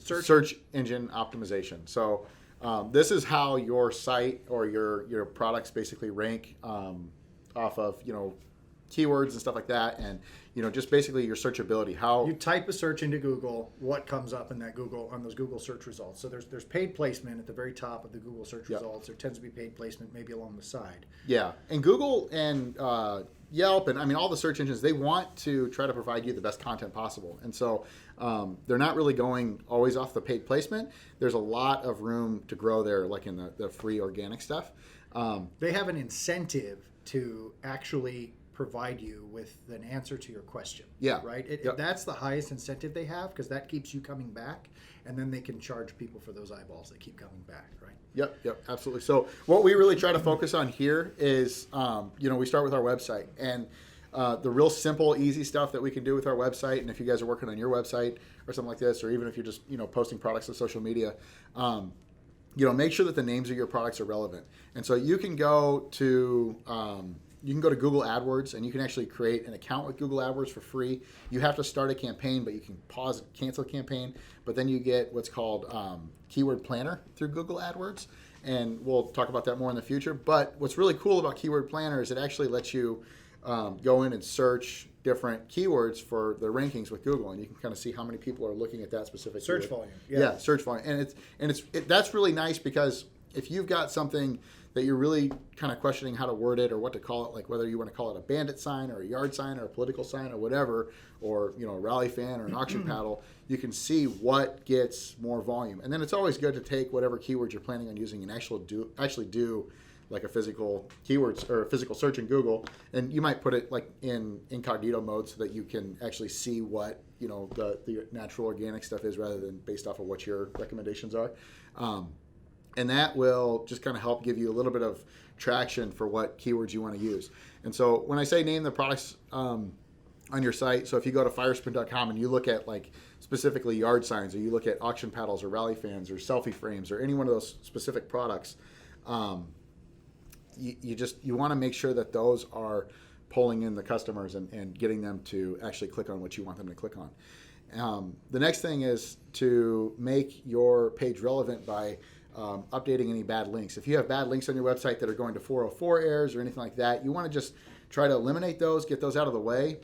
search engine optimization. So this is how your site or your products basically rank off of keywords and stuff like that, and just basically your searchability. How you type a search into Google, what comes up in that Google on those Google search results. So there's paid placement at the very top of the Google search results. There tends to be paid placement maybe along the side. Yeah, and Google and Yelp and all the search engines, they want to try to provide you the best content possible, and so they're not really going always off the paid placement. There's a lot of room to grow there, like in the free organic stuff. They have an incentive to actually provide you with an answer to your question. Yeah. Right? That's the highest incentive they have, because that keeps you coming back, and then they can charge people for those eyeballs that keep coming back, right? Yep, absolutely. So what we really try to focus on here is, we start with our website, and the real simple, easy stuff that we can do with our website. And if you guys are working on your website or something like this, or even if you're just, posting products on social media, make sure that the names of your products are relevant. And so you can go to Google AdWords, and you can actually create an account with Google AdWords for free. You have to start a campaign, but you can pause, cancel a campaign. But then you get what's called Keyword Planner through Google AdWords, and we'll talk about that more in the future. But what's really cool about Keyword Planner is it actually lets you go in and search different keywords for the rankings with Google, and you can kind of see how many people are looking at that specific search keyword. volume. Yeah, search volume, and that's really nice, because if you've got something that you're really kind of questioning how to word it or what to call it, like whether you want to call it a bandit sign or a yard sign or a political sign or whatever, or a rally fan or an auction paddle, you can see what gets more volume. And then it's always good to take whatever keywords you're planning on using and actually do like a physical keywords or a physical search in Google, and you might put it like in incognito mode so that you can actually see what the natural organic stuff is, rather than based off of what your recommendations are. And that will just kind of help give you a little bit of traction for what keywords you want to use. And so when I say name the products on your site, so if you go to firesprint.com and you look at like specifically yard signs, or you look at auction paddles or rally fans or selfie frames or any one of those specific products, you want to make sure that those are pulling in the customers and getting them to actually click on what you want them to click on. The next thing is to make your page relevant by updating any bad links. If you have bad links on your website that are going to 404 errors or anything like that, you want to just try to eliminate those, get those out of the way.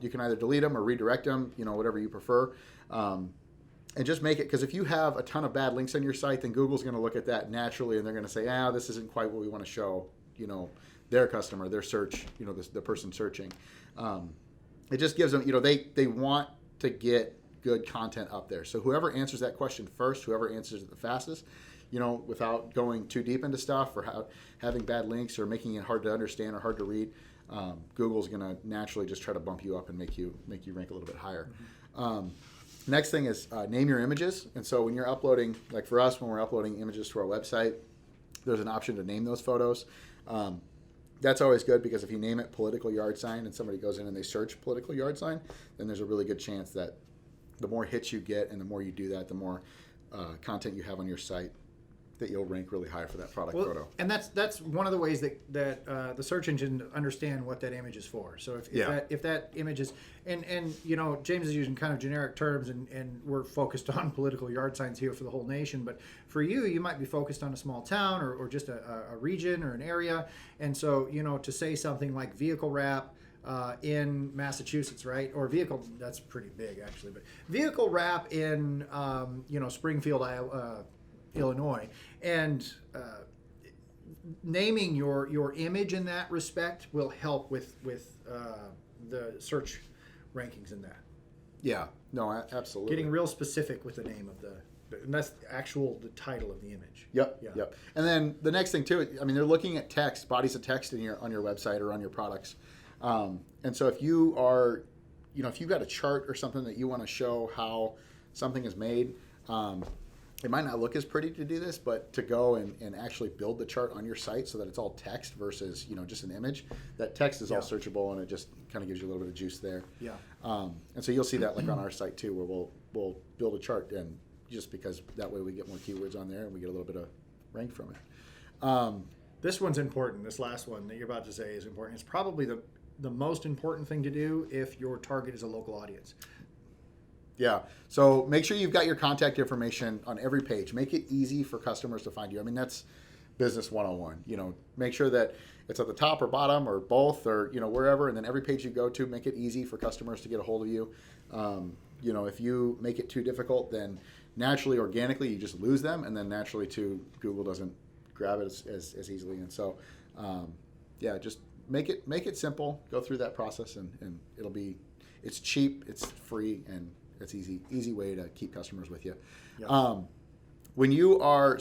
You can either delete them or redirect them, whatever you prefer. And just make it, because if you have a ton of bad links on your site, then Google's going to look at that naturally, and they're going to say, this isn't quite what we want to show, their customer, their search, the person searching. It just gives them, they want to get good content up there. So whoever answers that question first, whoever answers it the fastest, without going too deep into stuff or having bad links or making it hard to understand or hard to read, Google's going to naturally just try to bump you up and make you rank a little bit higher. Mm-hmm. Next thing is name your images. And so when you're uploading, like for us, when we're uploading images to our website, there's an option to name those photos. That's always good, because if you name it political yard sign and somebody goes in and they search political yard sign, then there's a really good chance that the more hits you get and the more you do that, the more content you have on your site, that you'll rank really high for that product photo. And that's one of the ways that the search engine understand what that image is for. So if that image is, and James is using kind of generic terms, and we're focused on political yard signs here for the whole nation, but for you might be focused on a small town or just a region or an area. And so, to say something like vehicle wrap in Massachusetts, right? Or vehicle, that's pretty big actually, but vehicle wrap in, Springfield, Illinois, and naming your image in that respect will help with the search rankings in that. Yeah, no, absolutely. Getting real specific with the name of and that's the title of the image. Yep. And then the next thing too, they're looking at text, bodies of text on your website or on your products. And so if you are, if you've got a chart or something that you want to show how something is made, it might not look as pretty to do this, but to go and actually build the chart on your site so that it's all text versus, just an image. That text is all searchable, and it just kind of gives you a little bit of juice there. Yeah. And so you'll see that like on our site too, where we'll build a chart, and just because that way we get more keywords on there and we get a little bit of rank from it. This one's important. This last one that you're about to say is important. It's probably the most important thing to do if your target is a local audience. Yeah. So make sure you've got your contact information on every page. Make it easy for customers to find you. I mean, that's business 101. Make sure that it's at the top or bottom or both or, wherever. And then every page you go to, make it easy for customers to get a hold of you. If you make it too difficult, then naturally, organically, you just lose them. And then naturally, too, Google doesn't grab it as easily. And so, just make it simple. Go through that process and it's cheap, it's free, and it's easy way to keep customers with you. Yep. When you are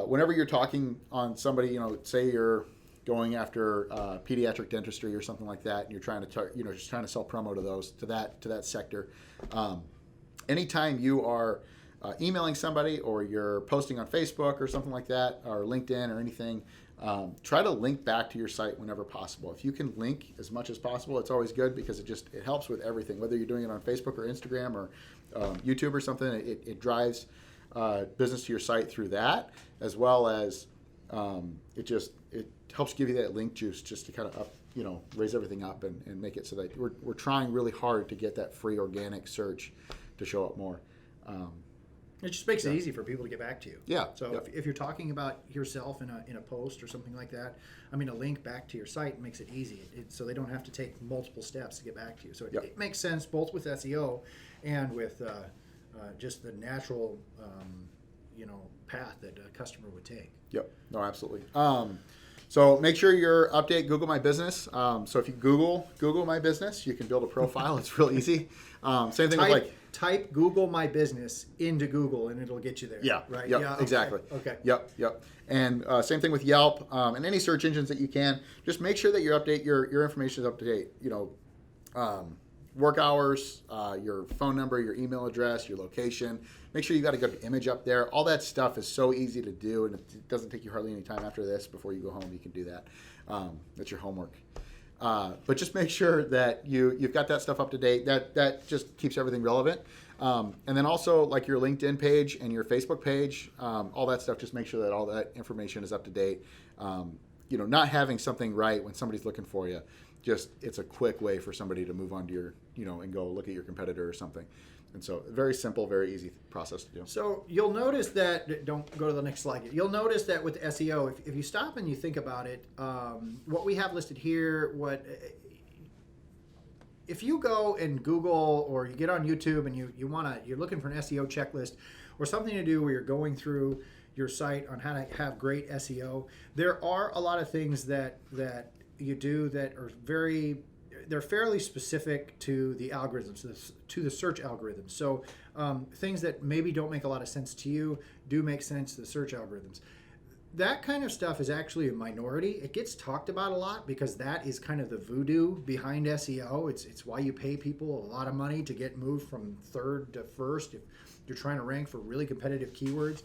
whenever you're talking on somebody, say you're going after pediatric dentistry or something like that, and you're trying to just trying to sell promo to that sector. Anytime you are emailing somebody or you're posting on Facebook or something like that, or LinkedIn or anything, try to link back to your site whenever possible. If you can link as much as possible, it's always good because it helps with everything. Whether you're doing it on Facebook or Instagram or YouTube or something, it drives business to your site through that, as well as it helps give you that link juice just to kind of raise everything up and make it so that we're trying really hard to get that free organic search to show up more. It just makes it easy for people to get back to you. Yeah. So if you're talking about yourself in a post or something like that, a link back to your site makes it easy. So they don't have to take multiple steps to get back to you. So it makes sense both with SEO and with just the natural, path that a customer would take. Yep. No, absolutely. So make sure you update Google My Business. So if you Google My Business, you can build a profile. It's real easy. Same thing with type Google My Business into Google and it'll get you there. Yeah. Right. Yep, yeah. Exactly. Okay. Yep. And same thing with Yelp and any search engines that you can. Just make sure that you update your information is up to date. Work hours, your phone number, your email address, your location. Make sure you got a good image up there. All that stuff is so easy to do, and it doesn't take you hardly any time after this. Before you go home, you can do that. That's your homework. But just make sure that you've got that stuff up to date. That just keeps everything relevant. And then also like your LinkedIn page and your Facebook page, all that stuff. Just make sure that all that information is up to date. Not having something right when somebody's looking for you. It's a quick way for somebody to move on to your, and go look at your competitor or something. And so very simple, very easy process to do. So you'll notice that, don't go to the next slide yet. You'll notice that with SEO, if you stop and you think about it, what we have listed here, if you go and Google or you get on YouTube and you're looking for an SEO checklist or something to do where you're going through your site on how to have great SEO, there are a lot of things that you do that are they're fairly specific to the algorithms, to the search algorithms. So things that maybe don't make a lot of sense to you do make sense to the search algorithms. That kind of stuff is actually a minority. It gets talked about a lot because that is kind of the voodoo behind SEO. It's why you pay people a lot of money to get moved from third to first if you're trying to rank for really competitive keywords.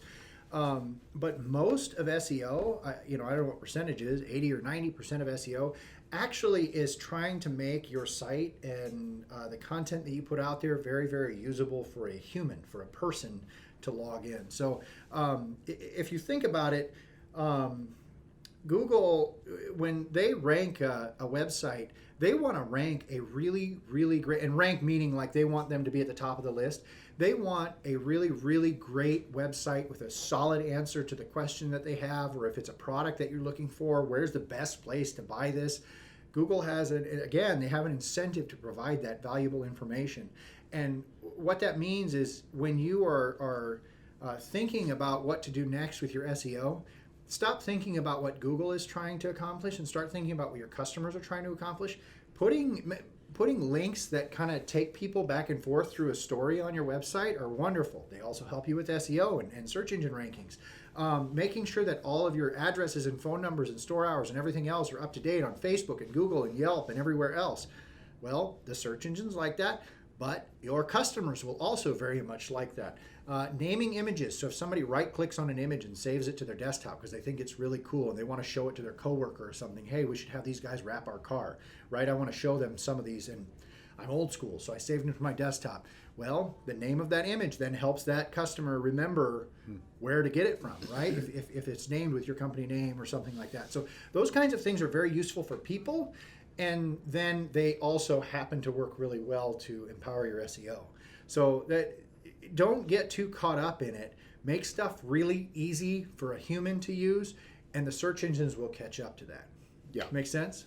But most of SEO, I don't know what percentage it is, 80 or 90% of SEO, actually is trying to make your site and the content that you put out there very, very usable for a human, for a person to log in. So if you think about it, Google, when they rank a website, they want to rank a really, really great, and rank meaning like they want them to be at the top of the list. They want a really, really great website with a solid answer to the question that they have, or if it's a product that you're looking for, where's the best place to buy this? Google has, they have an incentive to provide that valuable information. And what that means is when you are thinking about what to do next with your SEO, stop thinking about what Google is trying to accomplish and start thinking about what your customers are trying to accomplish. Putting links that kind of take people back and forth through a story on your website are wonderful. They also help you with SEO and search engine rankings. Making sure that all of your addresses and phone numbers and store hours and everything else are up to date on Facebook and Google and Yelp and everywhere else. Well, the search engines like that, but your customers will also very much like that. Naming images. So if somebody right-clicks on an image and saves it to their desktop because they think it's really cool and they want to show it to their coworker or something, hey, we should have these guys wrap our car, right? I want to show them some of these, and I'm old school, so I saved them to my desktop. Well, the name of that image then helps that customer remember where to get it from, right? If it's named with your company name or something like that. So those kinds of things are very useful for people, and then they also happen to work really well to empower your SEO. So that don't get too caught up in it. Make stuff really easy for a human to use, and the search engines will catch up to that. Yeah. Make sense?